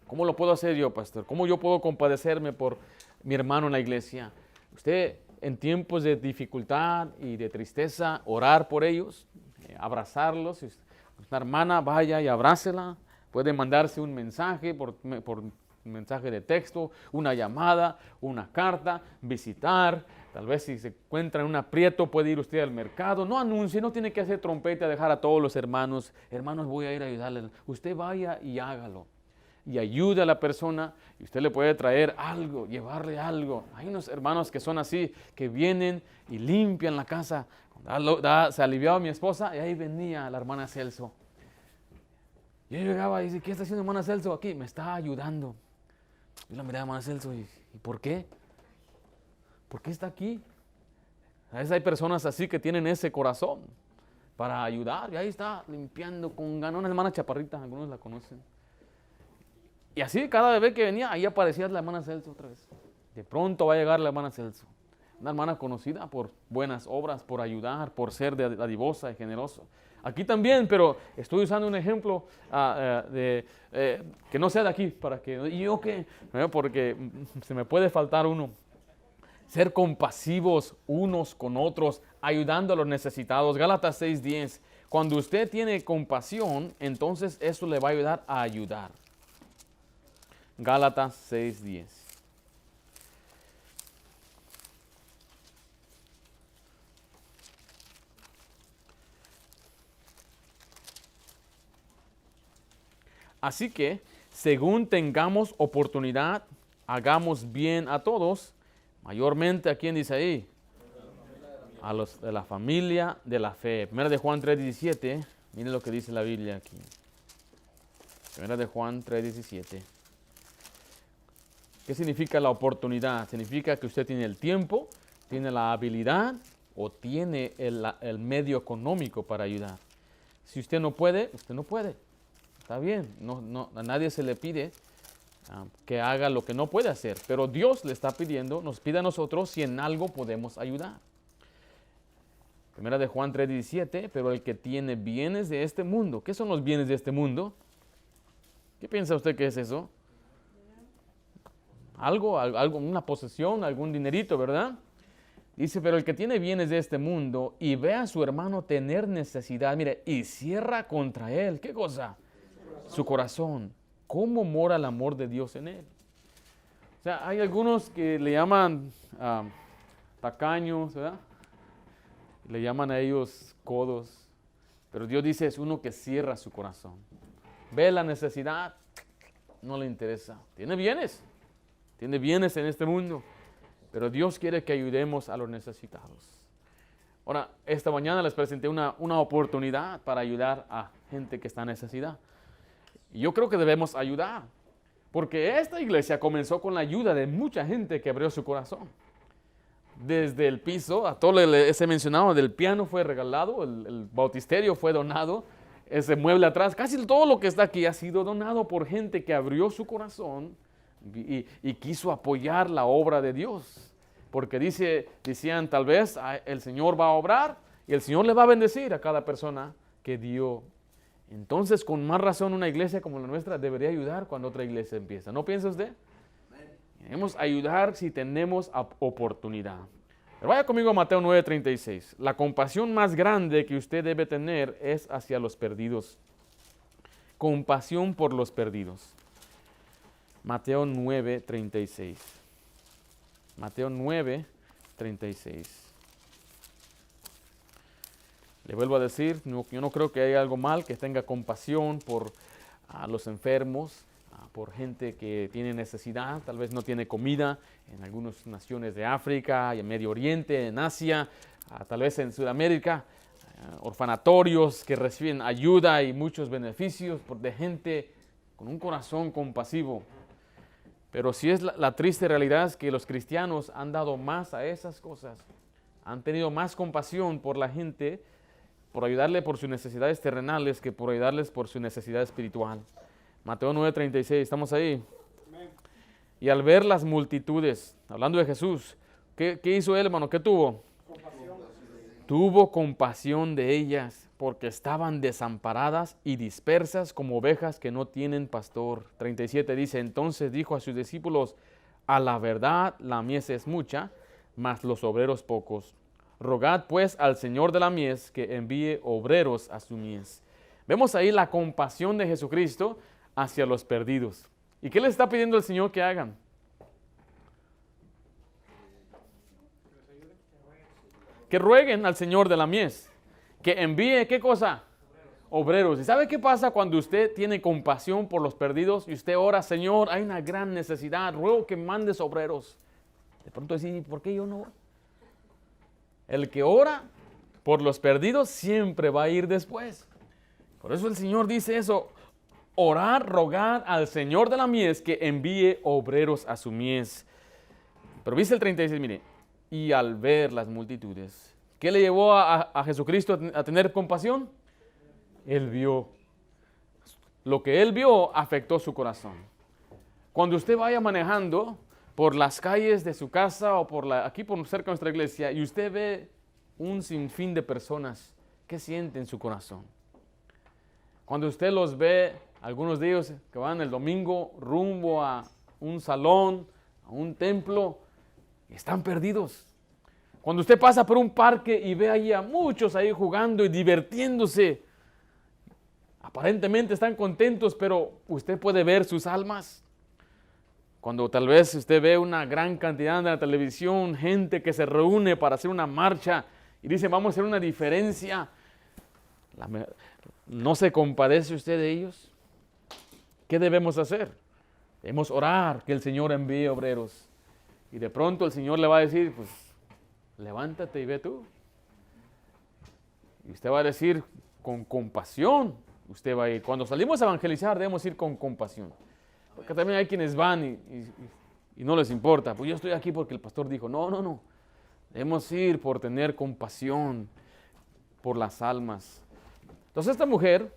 Speaker 2: ¿Cómo lo puedo hacer yo, pastor? ¿Cómo yo puedo compadecerme por mi hermano en la iglesia? Usted, en tiempos de dificultad y de tristeza, orar por ellos, abrazarlos. una hermana, vaya y abrácela. Puede mandarse un mensaje por mensaje de texto, una llamada, una carta, visitar. Tal vez si se encuentra en un aprieto puede ir usted al mercado. No anuncie, no tiene que hacer trompeta, dejar a todos los hermanos. Hermanos, voy a ir a ayudarles. Usted vaya y hágalo. Y ayude a la persona y usted le puede traer algo, llevarle algo. Hay unos hermanos que son así, que vienen y limpian la casa. Se aliviaba mi esposa y ahí venía la hermana Celso. Yo llegaba y dice, ¿qué está haciendo hermana Celso aquí? Me está ayudando. Yo la miraba a hermana Celso y ¿por qué? ¿Por qué está aquí? A veces hay personas así que tienen ese corazón para ayudar. Y ahí está limpiando con ganas. Una hermana chaparrita, algunos la conocen. Y así cada vez que venía, ahí aparecía la hermana Celso otra vez. De pronto va a llegar la hermana Celso. Una hermana conocida por buenas obras, por ayudar, por ser dadivosa y generosa. Aquí también, pero estoy usando un ejemplo que no sea de aquí, para que, ¿y yo qué? Porque se me puede faltar uno. Ser compasivos unos con otros, ayudando a los necesitados. Gálatas 6:10. Cuando usted tiene compasión, entonces eso le va a ayudar a ayudar. Gálatas 6:10. Así que, según tengamos oportunidad, hagamos bien a todos, mayormente a quien dice ahí, a los de la familia de la fe. 1 de Juan 3:17, miren lo que dice la Biblia aquí. 1 de Juan 3:17. ¿Qué significa la oportunidad? Significa que usted tiene el tiempo, tiene la habilidad o tiene el medio económico para ayudar. Si usted no puede, usted no puede. Está bien, a nadie se le pide que haga lo que no puede hacer, pero Dios le está pidiendo, nos pide a nosotros si en algo podemos ayudar. 1 de Juan 3:17, pero el que tiene bienes de este mundo, ¿qué son los bienes de este mundo? ¿Qué piensa usted que es eso? Algo, una posesión, algún dinerito, ¿verdad? Dice, pero el que tiene bienes de este mundo y ve a su hermano tener necesidad, mire, y cierra contra él, ¿qué cosa? Su corazón. ¿Cómo mora el amor de Dios en él? O sea, hay algunos que le llaman tacaños, ¿verdad? Le llaman a ellos codos. Pero Dios dice, es uno que cierra su corazón. Ve la necesidad, no le interesa. Tiene bienes en este mundo. Pero Dios quiere que ayudemos a los necesitados. Ahora, esta mañana les presenté una oportunidad para ayudar a gente que está en necesidad. Y yo creo que debemos ayudar, porque esta iglesia comenzó con la ayuda de mucha gente que abrió su corazón. Desde el piso, a todo ese mencionado del piano fue regalado, el bautisterio fue donado, ese mueble atrás, casi todo lo que está aquí ha sido donado por gente que abrió su corazón y quiso apoyar la obra de Dios. Porque decían, tal vez el Señor va a obrar y el Señor le va a bendecir a cada persona que dio. Entonces, con más razón, una iglesia como la nuestra debería ayudar cuando otra iglesia empieza. ¿No piensa usted? Debemos ayudar si tenemos oportunidad. Pero vaya conmigo a Mateo 9:36. La compasión más grande que usted debe tener es hacia los perdidos. Compasión por los perdidos. Mateo 9:36. Mateo 9:36. Le vuelvo a decir, yo no creo que haya algo mal que tenga compasión por los enfermos, por gente que tiene necesidad, tal vez no tiene comida en algunas naciones de África y en Medio Oriente, en Asia, tal vez en Sudamérica, orfanatorios que reciben ayuda y muchos beneficios de gente con un corazón compasivo. Pero si es la triste realidad es que los cristianos han dado más a esas cosas, han tenido más compasión por la gente, por ayudarle por sus necesidades terrenales que por ayudarles por su necesidad espiritual. Mateo 9:36, ¿estamos ahí? Amén. Y al ver las multitudes, hablando de Jesús, ¿qué hizo él, hermano? ¿Qué tuvo? Compasión. Tuvo compasión de ellas, porque estaban desamparadas y dispersas como ovejas que no tienen pastor. 37 dice, entonces dijo a sus discípulos, a la verdad la mies es mucha, mas los obreros pocos. Rogad pues al Señor de la mies que envíe obreros a su mies. Vemos ahí la compasión de Jesucristo hacia los perdidos. ¿Y qué le está pidiendo el Señor que hagan? Que rueguen al Señor de la mies, que envíe, ¿qué cosa? Obreros. ¿Y sabe qué pasa cuando usted tiene compasión por los perdidos y usted ora, Señor, hay una gran necesidad, ruego que mandes obreros? De pronto decir, ¿por qué yo no? El que ora por los perdidos siempre va a ir después. Por eso el Señor dice eso, orar, rogar al Señor de la mies que envíe obreros a su mies. Pero dice el 36, mire, y al ver las multitudes, ¿qué le llevó a Jesucristo a tener compasión? Él vio. Lo que él vio afectó su corazón. Cuando usted vaya manejando por las calles de su casa o aquí por cerca de nuestra iglesia y usted ve un sinfín de personas, ¿qué siente en su corazón? Cuando usted los ve, algunos de ellos que van el domingo rumbo a un salón, a un templo, están perdidos. Cuando usted pasa por un parque y ve ahí a muchos ahí jugando y divirtiéndose, aparentemente están contentos, pero usted puede ver sus almas. Cuando tal vez usted ve una gran cantidad en la televisión, gente que se reúne para hacer una marcha y dice, vamos a hacer una diferencia, ¿no se compadece usted de ellos? ¿Qué debemos hacer? Debemos orar que el Señor envíe obreros. Y de pronto el Señor le va a decir, pues, levántate y ve tú. Y usted va a decir, con compasión, usted va a ir. Cuando salimos a evangelizar, debemos ir con compasión. Porque también hay quienes van y no les importa. Pues yo estoy aquí porque el pastor dijo, no. Debemos ir por tener compasión por las almas. Entonces esta mujer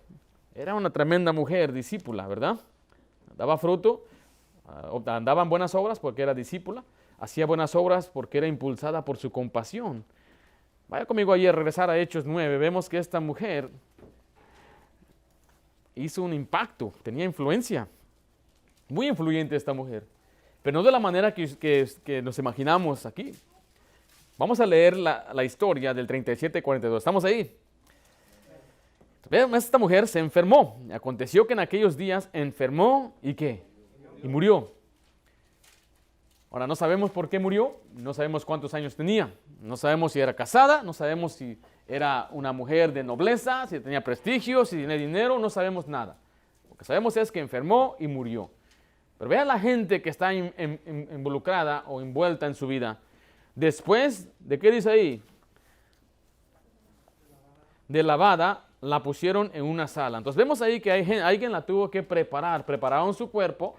Speaker 2: era una tremenda mujer, discípula, ¿verdad? Daba fruto, andaba en buenas obras porque era discípula. Hacía buenas obras porque era impulsada por su compasión. Vaya conmigo allí a regresar a Hechos 9. Vemos que esta mujer hizo un impacto, tenía influencia. Muy influyente esta mujer. Pero no de la manera que nos imaginamos aquí. Vamos a leer la historia del 37-42. ¿Estamos ahí? Esta mujer se enfermó. Aconteció que en aquellos días enfermó y ¿qué? Y murió. Ahora, no sabemos por qué murió, no sabemos cuántos años tenía, no sabemos si era casada, no sabemos si era una mujer de nobleza, si tenía prestigio, si tenía dinero, no sabemos nada. Lo que sabemos es que enfermó y murió. Pero vea la gente que está involucrada o envuelta en su vida. Después, ¿de qué dice ahí? De lavada, la pusieron en una sala. Entonces vemos ahí que alguien la tuvo que preparar, prepararon su cuerpo,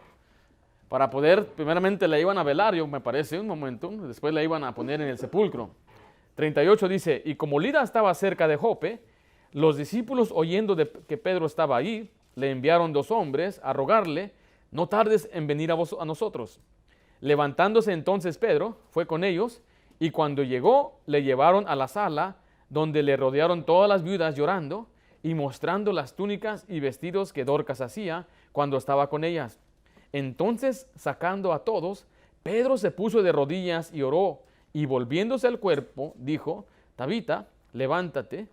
Speaker 2: para poder, primeramente la iban a velar, me parece, un momento, después la iban a poner en el sepulcro. 38 dice, y como Lida estaba cerca de Jope, los discípulos oyendo que Pedro estaba ahí, le enviaron 2 hombres a rogarle, no tardes en venir a nosotros. Levantándose entonces Pedro, fue con ellos, y cuando llegó, le llevaron a la sala, donde le rodearon todas las viudas llorando, y mostrando las túnicas y vestidos que Dorcas hacía cuando estaba con ellas. Entonces, sacando a todos, Pedro se puso de rodillas y oró, y volviéndose al cuerpo, dijo, Tabita, levántate.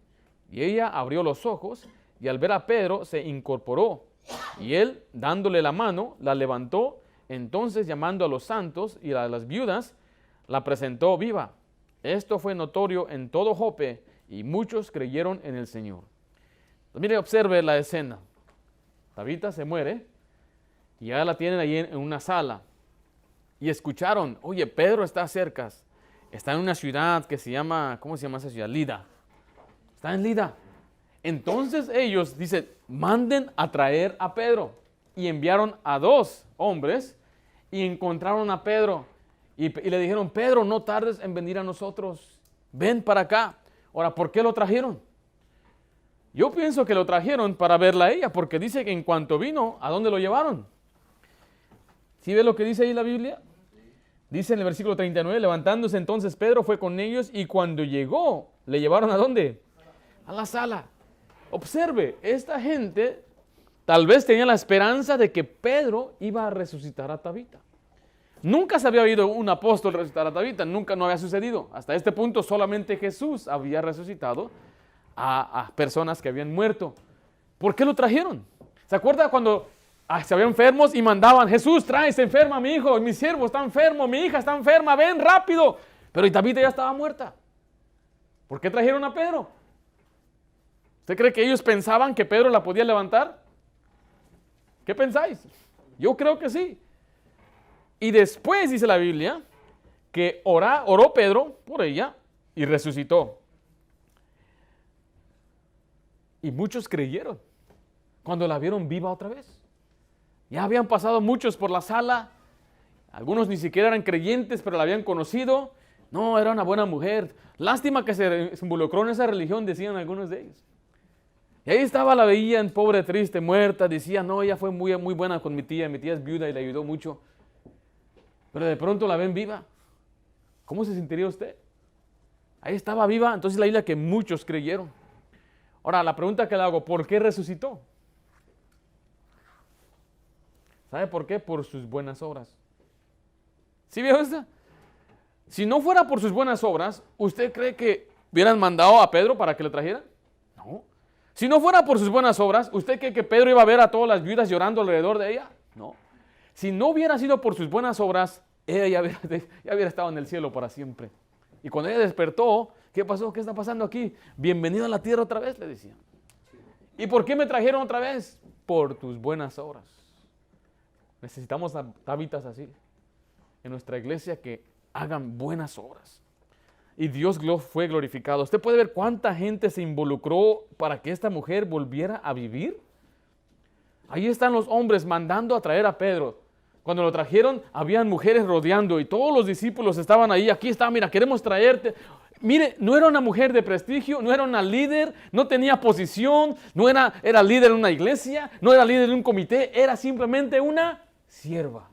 Speaker 2: Y ella abrió los ojos, y al ver a Pedro se incorporó, y él, dándole la mano, la levantó. Entonces, llamando a los santos y a las viudas, la presentó viva. Esto fue notorio en todo Jope, y muchos creyeron en el Señor. Pues mire, observe la escena. Tabita se muere, y ya la tienen ahí en una sala. Y escucharon, oye, Pedro está cerca. Está en una ciudad que se llama, ¿cómo se llama esa ciudad? Lida. Está en Lida. Entonces ellos, dicen, manden a traer a Pedro. Y enviaron a 2 hombres y encontraron a Pedro. Y le dijeron, Pedro, no tardes en venir a nosotros. Ven para acá. Ahora, ¿por qué lo trajeron? Yo pienso que lo trajeron para verla a ella, porque dice que en cuanto vino, ¿a dónde lo llevaron? ¿Sí ve lo que dice ahí la Biblia? Dice en el versículo 39, levantándose entonces Pedro fue con ellos y cuando llegó, ¿le llevaron a dónde? A la sala. Observe, esta gente tal vez tenía la esperanza de que Pedro iba a resucitar a Tabita. Nunca se había oído un apóstol resucitar a Tabita, nunca no había sucedido. Hasta este punto solamente Jesús había resucitado a personas que habían muerto. ¿Por qué lo trajeron? ¿Se acuerda cuando se habían enfermos y mandaban, Jesús, trae, se enferma mi hijo, mi siervo está enfermo, mi hija está enferma, ven rápido? Pero Tabita ya estaba muerta. ¿Por qué trajeron a Pedro? ¿Usted cree que ellos pensaban que Pedro la podía levantar? ¿Qué pensáis? Yo creo que sí. Y después dice la Biblia que oró Pedro por ella y resucitó. Y muchos creyeron cuando la vieron viva otra vez. Ya habían pasado muchos por la sala. Algunos ni siquiera eran creyentes, pero la habían conocido. No, era una buena mujer. Lástima que se involucró en esa religión, decían algunos de ellos. Y ahí estaba, la veían pobre, triste, muerta. Decían, no, ella fue muy, muy buena con mi tía es viuda y le ayudó mucho. Pero de pronto la ven viva. ¿Cómo se sentiría usted? Ahí estaba viva, entonces la Biblia que muchos creyeron. Ahora, la pregunta que le hago, ¿por qué resucitó? ¿Sabe por qué? Por sus buenas obras. ¿Sí vio esto? Si no fuera por sus buenas obras, ¿usted cree que hubieran mandado a Pedro para que le trajera? No. Si no fuera por sus buenas obras, ¿usted cree que Pedro iba a ver a todas las viudas llorando alrededor de ella? No. Si no hubiera sido por sus buenas obras, ella ya hubiera estado en el cielo para siempre. Y cuando ella despertó, ¿qué pasó? ¿Qué está pasando aquí? Bienvenido a la tierra otra vez, le decían. ¿Y por qué me trajeron otra vez? Por tus buenas obras. Necesitamos Tabitas así en nuestra iglesia que hagan buenas obras. Y Dios fue glorificado. ¿Usted puede ver cuánta gente se involucró para que esta mujer volviera a vivir? Ahí están los hombres mandando a traer a Pedro. Cuando lo trajeron, habían mujeres rodeando y todos los discípulos estaban ahí. Aquí está, mira, queremos traerte. Mire, no era una mujer de prestigio, no era una líder, no tenía posición, no era líder en una iglesia, no era líder en un comité, era simplemente una sierva.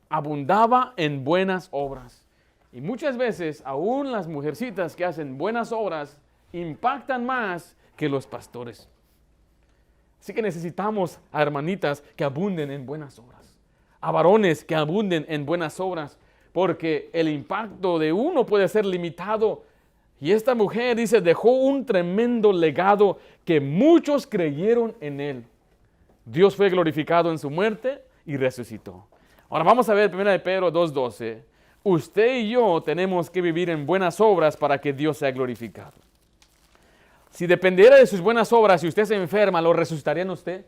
Speaker 2: Abundaba en buenas obras. Y muchas veces, aún las mujercitas que hacen buenas obras impactan más que los pastores. Así que necesitamos a hermanitas que abunden en buenas obras, a varones que abunden en buenas obras, porque el impacto de uno puede ser limitado. Y esta mujer, dice, dejó un tremendo legado que muchos creyeron en él. Dios fue glorificado en su muerte y resucitó. Ahora vamos a ver 1 Pedro 2:12. Usted y yo tenemos que vivir en buenas obras para que Dios sea glorificado. Si dependiera de sus buenas obras, si usted se enferma, ¿lo resucitarían usted?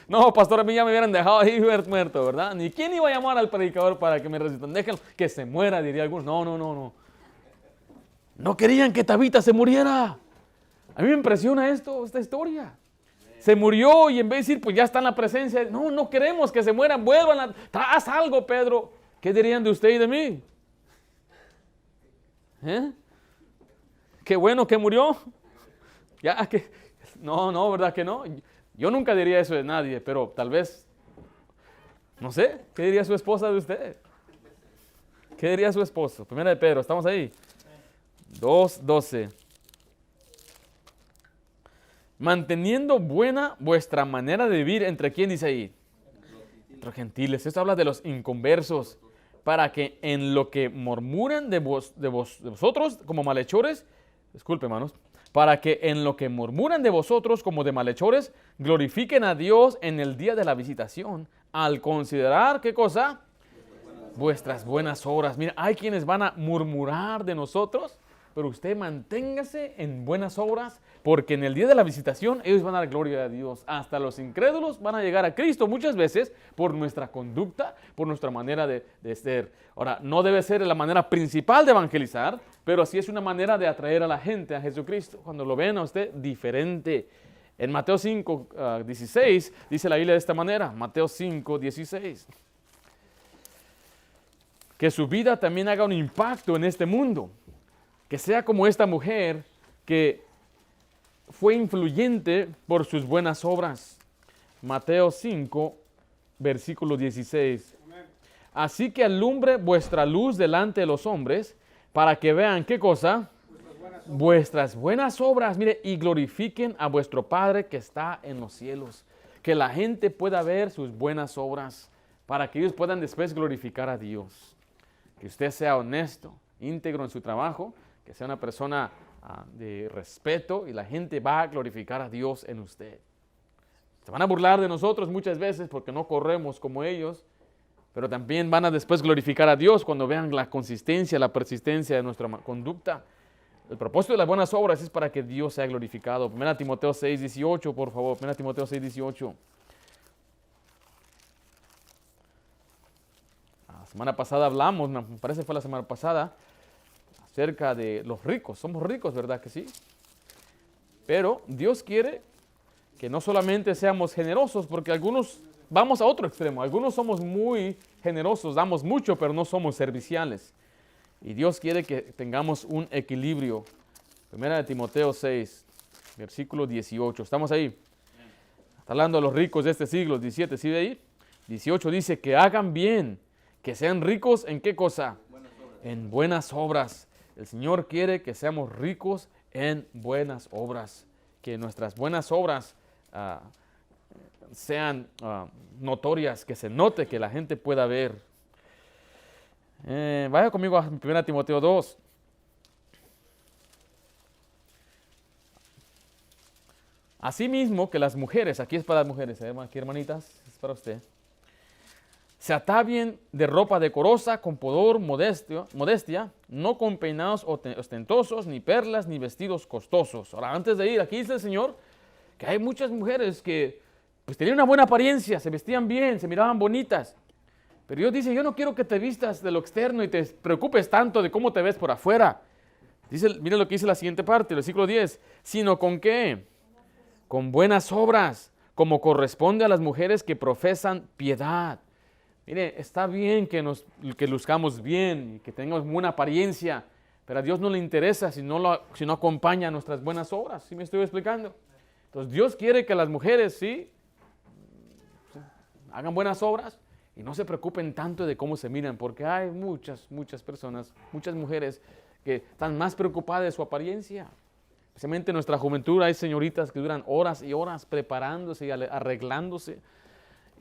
Speaker 2: No, pastor, a mí ya me hubieran dejado ahí muerto, ¿verdad? Ni quién iba a llamar al predicador para que me resuciten. Déjenlo que se muera, diría algunos. No. No querían que Tabita se muriera. A mí me impresiona esta historia. Se murió y en vez de decir, pues ya está en la presencia, no queremos que se mueran, vuelvan, haz algo, Pedro. ¿Qué dirían de usted y de mí? Qué bueno que murió. Ya que no, ¿verdad que no? Yo nunca diría eso de nadie, pero tal vez, no sé, ¿qué diría su esposa de usted? ¿Qué diría su esposo? 1 Pedro, ¿estamos ahí? 2:12. Manteniendo buena vuestra manera de vivir, ¿entre quién dice ahí? Entre los gentiles. Esto habla de los inconversos, para que en lo que murmuran de vosotros como malhechores, disculpe, hermanos, para que en lo que murmuran de vosotros como de malhechores, glorifiquen a Dios en el día de la visitación, al considerar, ¿qué cosa? Vuestras buenas obras. Mira, hay quienes van a murmurar de nosotros, pero usted manténgase en buenas obras, porque en el día de la visitación ellos van a dar gloria a Dios. Hasta los incrédulos van a llegar a Cristo muchas veces por nuestra conducta, por nuestra manera de ser. Ahora, no debe ser la manera principal de evangelizar, pero sí es una manera de atraer a la gente a Jesucristo. Cuando lo ven a usted diferente. En Mateo 5:16 dice la Biblia de esta manera. Mateo 5:16. Que su vida también haga un impacto en este mundo. Que sea como esta mujer que fue influyente por sus buenas obras. Mateo 5, versículo 16. Así que alumbre vuestra luz delante de los hombres, para que vean, ¿qué cosa? Vuestras buenas obras, mire, y glorifiquen a vuestro Padre que está en los cielos. Que la gente pueda ver sus buenas obras, para que ellos puedan después glorificar a Dios. Que usted sea honesto, íntegro en su trabajo, que sea una persona de respeto y la gente va a glorificar a Dios en usted. Se van a burlar de nosotros muchas veces porque no corremos como ellos, pero también van a después glorificar a Dios cuando vean la consistencia, la persistencia de nuestra conducta. El propósito de las buenas obras es para que Dios sea glorificado. 1 Timoteo 6:18, por favor. 1 Timoteo 6:18. La semana pasada hablamos, me parece que fue la semana pasada, acerca de los ricos. Somos ricos, ¿verdad que sí? Pero Dios quiere que no solamente seamos generosos, porque algunos vamos a otro extremo. Algunos somos muy generosos, damos mucho, pero no somos serviciales. Y Dios quiere que tengamos un equilibrio. 1 Timoteo 6, versículo 18. ¿Estamos ahí? Está hablando de los ricos de este siglo. 17, ¿sí de ahí? 18 dice que hagan bien, que sean ricos ¿en qué cosa? En buenas obras. El Señor quiere que seamos ricos en buenas obras. Que nuestras buenas obras sean notorias, que se note, que la gente pueda ver. Vaya conmigo a 1 Timoteo 2. Asimismo que las mujeres, aquí es para las mujeres, aquí hermanitas, es para usted, se atavien de ropa decorosa, con pudor, modestia, no con peinados ostentosos, ni perlas, ni vestidos costosos. Ahora, antes de ir, aquí dice el Señor que hay muchas mujeres que pues tenían una buena apariencia, se vestían bien, se miraban bonitas. Pero Dios dice, yo no quiero que te vistas de lo externo y te preocupes tanto de cómo te ves por afuera. Mire lo que dice la siguiente parte, el versículo 10. Sino con ¿qué? Con buenas obras, como corresponde a las mujeres que profesan piedad. Mire, está bien que luzcamos bien y que tengamos buena apariencia, pero a Dios no le interesa si no acompaña nuestras buenas obras. ¿Sí me estoy explicando? Entonces Dios quiere que las mujeres, sí, hagan buenas obras y no se preocupen tanto de cómo se miran, porque hay muchas personas, muchas mujeres que están más preocupadas de su apariencia. Especialmente en nuestra juventud hay señoritas que duran horas y horas preparándose y arreglándose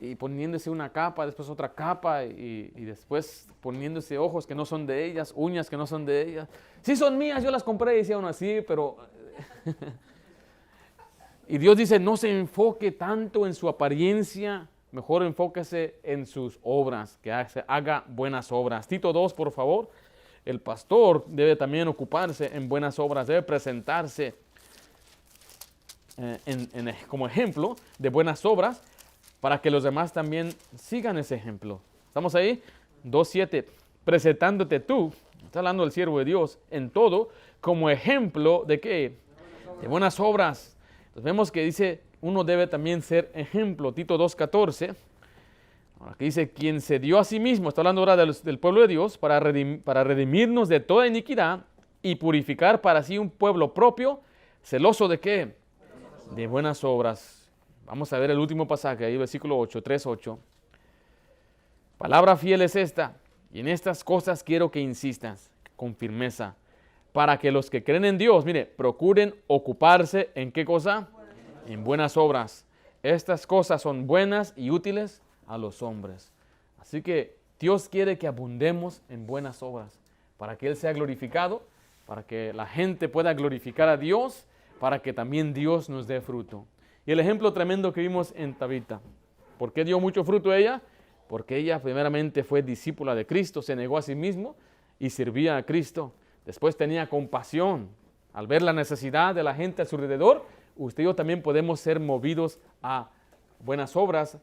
Speaker 2: y poniéndose una capa, después otra capa y después poniéndose ojos que no son de ellas, uñas que no son de ellas. Sí son mías, yo las compré, decía uno así, pero... Y Dios dice, no se enfoque tanto en su apariencia, mejor enfóquese en sus obras, que haga buenas obras. Tito 2, por favor. El pastor debe también ocuparse en buenas obras, debe presentarse como ejemplo de buenas obras para que los demás también sigan ese ejemplo. ¿Estamos ahí? 2.7. Presentándote tú, está hablando el siervo de Dios, en todo, como ejemplo de ¿qué? De buenas obras. Entonces vemos que dice, uno debe también ser ejemplo. Tito 2.14. Aquí dice, quien se dio a sí mismo, está hablando ahora del pueblo de Dios, para redimirnos de toda iniquidad y purificar para sí un pueblo propio, celoso de ¿qué? De buenas obras. Vamos a ver el último pasaje, ahí versículo 8, 3:8. Palabra fiel es esta, y en estas cosas quiero que insistas con firmeza, para que los que creen en Dios, mire, procuren ocuparse ¿en qué cosa? En buenas obras. Estas cosas son buenas y útiles a los hombres. Así que Dios quiere que abundemos en buenas obras, para que Él sea glorificado, para que la gente pueda glorificar a Dios, para que también Dios nos dé fruto. Y el ejemplo tremendo que vimos en Tabita. ¿Por qué dio mucho fruto ella? Porque ella primeramente fue discípula de Cristo, se negó a sí mismo y servía a Cristo. Después tenía compasión. Al ver la necesidad de la gente a su alrededor, usted y yo también podemos ser movidos a buenas obras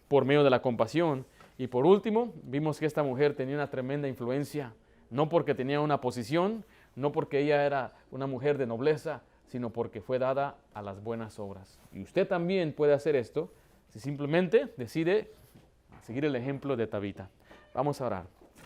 Speaker 2: por medio de la compasión. Y por último, vimos que esta mujer tenía una tremenda influencia, no porque tenía una posición, no porque ella era una mujer de nobleza, sino porque fue dada a las buenas obras. Y usted también puede hacer esto si simplemente decide seguir el ejemplo de Tabita. Vamos a orar.